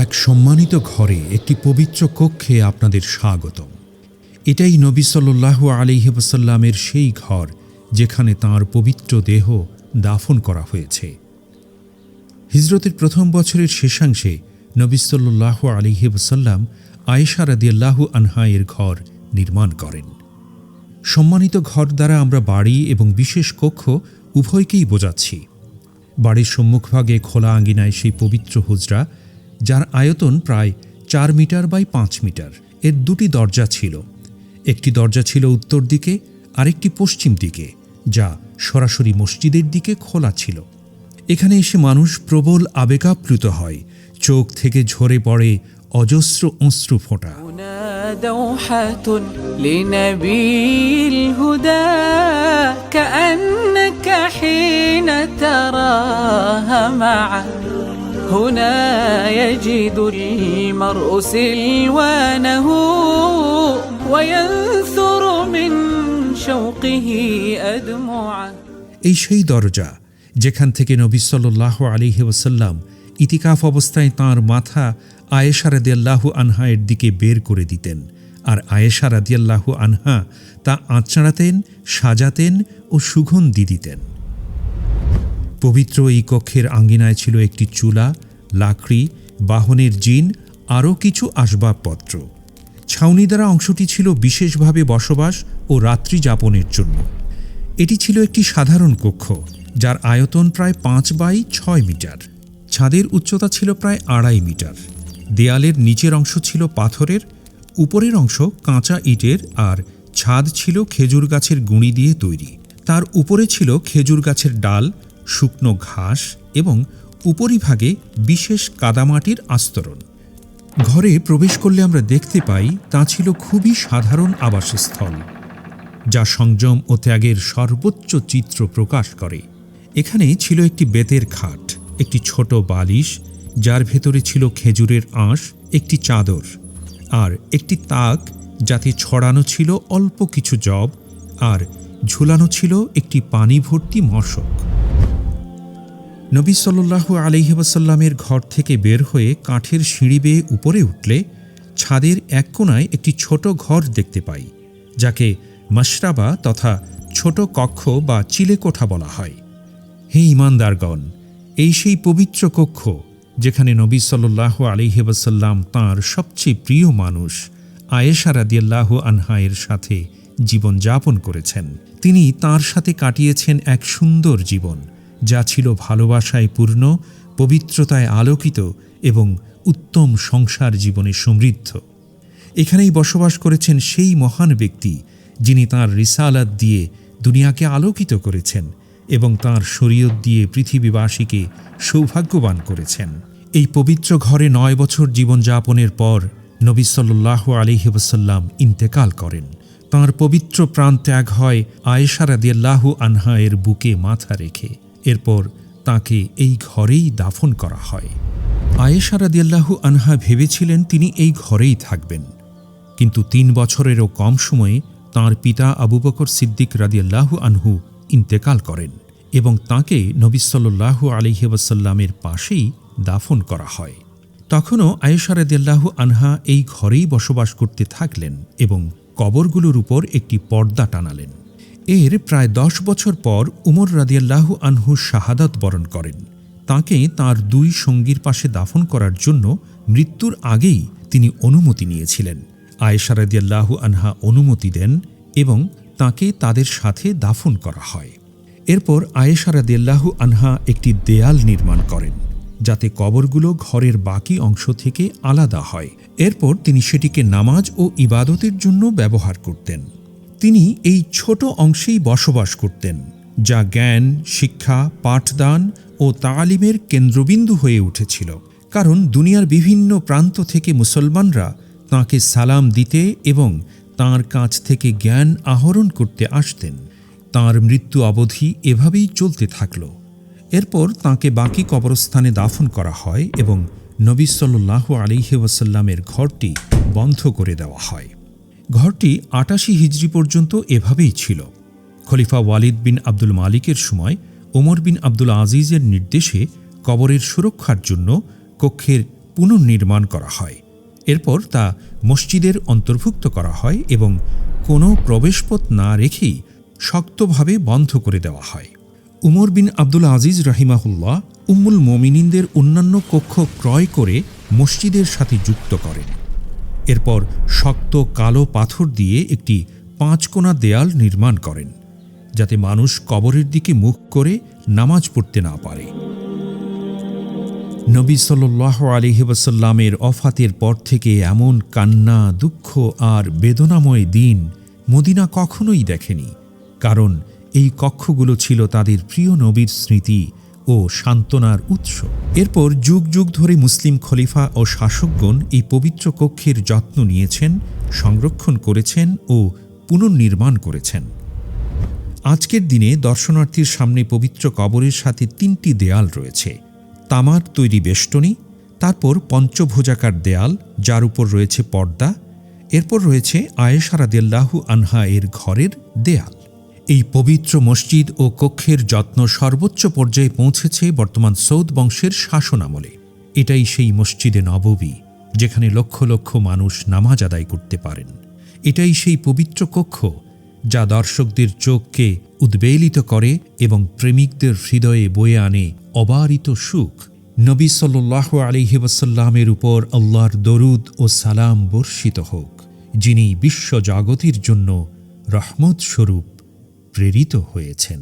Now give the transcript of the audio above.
এক সম্মানিত ঘরে একটি পবিত্র কক্ষে আপনাদের স্বাগতম। এটাই নবী সাল্লাল্লাহু আলাইহি ওয়াসাল্লামের সেই ঘর যেখানে তাঁর পবিত্র দেহ দাফন করা হয়েছে। হিজরতের প্রথম বছরের শেষাংশে নবী সাল্লাল্লাহু আলাইহি ওয়াসাল্লাম আয়েশা রাদিয়াল্লাহু আনহা এর ঘর নির্মাণ করেন। সম্মানিত ঘর দ্বারা আমরা বাড়ি এবং বিশেষ কক্ষ উভয়কেই বোঝাচ্ছি। বাড়ির সম্মুখভাগে খোলা আঙ্গিনায় সেই পবিত্র হুজরা, যার আয়তন প্রায় 4 মিটার বাই 5 মিটার। এর দুটি দরজা ছিল। একটি দরজা ছিল উত্তর দিকে, আরেকটি পশ্চিম দিকে, যা সরাসরি মসজিদের দিকে খোলা ছিল। এখানে এসে মানুষ প্রবল আবেগাপ্লুত হয়, চোখ থেকে ঝরে পড়ে অজস্র অশ্রু ফোঁটা। دوحة لنبي الهدى كأنك حين تراها معا هنا يجد المرء سلوانه وينثر من شوقه أدمعا। এই সেই দরজা যেখান থেকে নবী সাল্লাল্লাহু আলাইহি ওয়াসাল্লাম ইতিকাফ অবস্থায় তাঁর মাথা আয়েশা রাদিয়াল্লাহু আনহা এর দিকে বের করে দিতেন, আর আয়েশা রাদিয়াল্লাহু আনহা তা আঁচড়াতেন, সাজাতেন ও সুগন্ধি দিতেন। পবিত্র এই কক্ষের আঙ্গিনায় ছিল একটি চুলা, লাকড়ি, বাহনের জিন, আরও কিছু আসবাবপত্র। ছাউনি দ্বারা অংশটি ছিল বিশেষভাবে বসবাস ও রাত্রি যাপনের জন্য। এটি ছিল একটি সাধারণ কক্ষ, যার আয়তন প্রায় 5 বাই 6 মিটার। ছাদের উচ্চতা ছিল প্রায় 2.5 মিটার। দেয়ালের নিচের অংশ ছিল পাথরের, উপরের অংশ কাঁচা ইটের, আর ছাদ ছিল খেজুর গাছের গুঁড়ি দিয়ে তৈরি। তার উপরে ছিল খেজুর গাছের ডাল, শুকনো ঘাস এবং উপরিভাগে বিশেষ কাদামাটির আস্তরণ। ঘরে প্রবেশ করলে আমরা দেখতে পাই তা ছিল খুবই সাধারণ আবাসস্থল, যা সংযম ও ত্যাগের সর্বোচ্চ চিত্র প্রকাশ করে। এখানে ছিল একটি বেতের খাট, একটি ছোট বালিশ যার ভেতরে ছিল খেজুরের আঁশ, একটি চাদর, আর একটি তাক যাতে ছড়ানো ছিল অল্প কিছু জব, আর ঝুলানো ছিল একটি পানি ভর্তি মশক। নবী সাল্লাল্লাহু আলাইহি ওয়াসাল্লামের ঘর থেকে বের হয়ে কাঠের সিঁড়ি বেয়ে উপরে উঠলে ছাদের এক কোণায় একটি ছোট ঘর দেখতে পাই, যাকে মাশরাবা তথা ছোট কক্ষ বা চিলেকোঠা বলা হয়। হে ঈমানদারগণ, এই সেই পবিত্র কক্ষ যেখানে নবী সাল্লাল্লাহু আলাইহি ওয়াসাল্লাম তাঁর সবচেয়ে প্রিয় মানুষ আয়েশা রাদিয়াল্লাহু আনহা এর সাথে জীবন যাপন করেছেন। তিনি তাঁর সাথে কাটিয়েছেন এক সুন্দর জীবন, যা ছিল ভালোবাসায় পূর্ণ, পবিত্রতায় আলোকিত এবং উত্তম সংসার জীবনে সমৃদ্ধ। এখানেই বসবাস করেছেন সেই মহান ব্যক্তি যিনি তাঁর রিসালাত দিয়ে দুনিয়াকে আলোকিত করেছেন এবং তাঁর শরীয়ত দিয়ে পৃথিবীবাসীকে সৌভাগ্যবান করেছেন। এই পবিত্র ঘরে 9 বছর জীবনযাপনের পর নবী সাল্লাল্লাহু আলাইহি ওয়াসাল্লাম ইন্তেকাল করেন। তাঁর পবিত্র প্রাণ ত্যাগ হয় আয়েশা রাদিয়াল্লাহু আনহা এর বুকে মাথা রেখে। এরপর তাঁকে এই ঘরেই দাফন করা হয়। আয়েশা রাদিয়াল্লাহু আনহা ভেবেছিলেন তিনি এই ঘরেই থাকবেন, কিন্তু 3 বছরেরও কম সময়ে তাঁর পিতা আবু বকর সিদ্দিক রাদিয়াল্লাহু আনহু ইন্তেকাল করেন এবং তাঁকে নবী সাল্লাল্লাহু আলাইহি ওয়াসাল্লামের পাশেই দাফন করা হয়। তখনও আয়েশা রাদিয়াল্লাহু আনহা এই ঘরেই বসবাস করতে থাকলেন এবং কবরগুলোর উপর একটি পর্দা টানালেন। এর প্রায় 10 বছর পর উমর রাদিয়াল্লাহু আনহু শাহাদাত বরণ করেন। তাঁকে তাঁর 2 সঙ্গীর পাশে দাফন করার জন্য মৃত্যুর আগেই তিনি অনুমতি নিয়েছিলেন। আয়েশা রাদিয়াল্লাহু আনহা অনুমতি দেন এবং তাঁকে তাদের সাথে দাফন করা হয়। এরপর আয়েশা রাদিয়াল্লাহু আনহা একটি দেয়াল নির্মাণ করেন, যাতে কবরগুলো ঘরের বাকি অংশ থেকে আলাদা হয়। এরপর তিনি সেটিকে নামাজ ও ইবাদতের জন্য ব্যবহার করতেন। তিনি এই ছোট অংশেই বসবাস করতেন, যা জ্ঞান, শিক্ষা, পাঠদান ও তালিমের কেন্দ্রবিন্দু হয়ে উঠেছিল, কারণ দুনিয়ার বিভিন্ন প্রান্ত থেকে মুসলমানরা তাঁকে সালাম দিতে এবং তাঁর কাছ থেকে জ্ঞান আহরণ করতে আসতেন। তাঁর মৃত্যু অবধি এভাবেই চলতে থাকল। এরপর তাঁকে বাকি কবরস্থানে দাফন করা হয় এবং নবী সাল্লাল্লাহু আলাইহি ওয়াসাল্লামের ঘরটি বন্ধ করে দেওয়া হয়। ঘরটি 88 হিজরি পর্যন্ত এভাবেই ছিল। খলিফা ওয়ালিদ বিন আব্দুল মালিকের সময় ওমর বিন আব্দুল আজিজের নির্দেশে কবরের সুরক্ষার জন্য কক্ষের পুনর্নির্মাণ করা হয়। এরপর তা মসজিদের অন্তর্ভুক্ত করা হয় এবং কোনো প্রবেশপথ না রেখেই শক্তভাবে বন্ধ করে দেওয়া হয়। উমর বিন আব্দুল আজিজ রাহিমাহুল্লাহ উম্মুল মোমিনিনদের অন্যান্য কক্ষ ক্রয় করে মসজিদের সাথে যুক্ত করেন। এরপর শক্ত কালো পাথর দিয়ে একটি 5 কোণা দেয়াল নির্মাণ করেন, যাতে মানুষ কবরের দিকে মুখ করে নামাজ পড়তে না পারে। নবী সাল্লাল্লাহু আলাইহি ওয়াসাল্লামের ওফাতের পর থেকে এমন কান্না, দুঃখ আর বেদনাময় দিন মদিনা কখনোই দেখেনি, কারণ এই কক্ষগুলো ছিল তাদের প্রিয় নবীর স্মৃতি ও সান্ত্বনার উৎস। এরপর যুগ যুগ ধরে মুসলিম খলিফা ও শাসকগণ এই পবিত্র কক্ষের যত্ন নিয়েছেন, সংরক্ষণ করেছেন ও পুনর্নির্মাণ করেছেন। আজকের দিনে দর্শনার্থীর সামনে পবিত্র কবরের সাথে 3টি দেয়াল রয়েছে। তামার তৈরি বেষ্টনী, তারপর পঞ্চভুজাকার দেয়াল যার উপর রয়েছে পর্দা, এরপর রয়েছে আয়েশা রাদিয়াল্লাহু আনহা এর ঘরের দেয়াল। এই পবিত্র মসজিদ ও কক্ষের যত্ন সর্বোচ্চ পর্যায়ে পৌঁছেছে বর্তমান সৌদ বংশের শাসনামলে। এটাই সেই মসজিদে নববী, যেখানে লক্ষ লক্ষ মানুষ নামাজ আদায় করতে পারেন। এটাই সেই পবিত্র কক্ষ যা দর্শকদের চোখকে উদ্বেলিত করে এবং প্রেমিকদের হৃদয়ে বয়ে আনে অবারিত সুখ। নবী সাল্লাল্লাহু আলাইহি ওয়াসাল্লামের উপর আল্লাহর দরুদ ও সালাম বর্ষিত হোক, যিনি বিশ্বজগতের জন্য রহমত স্বরূপ প্রেরিত হয়েছেন।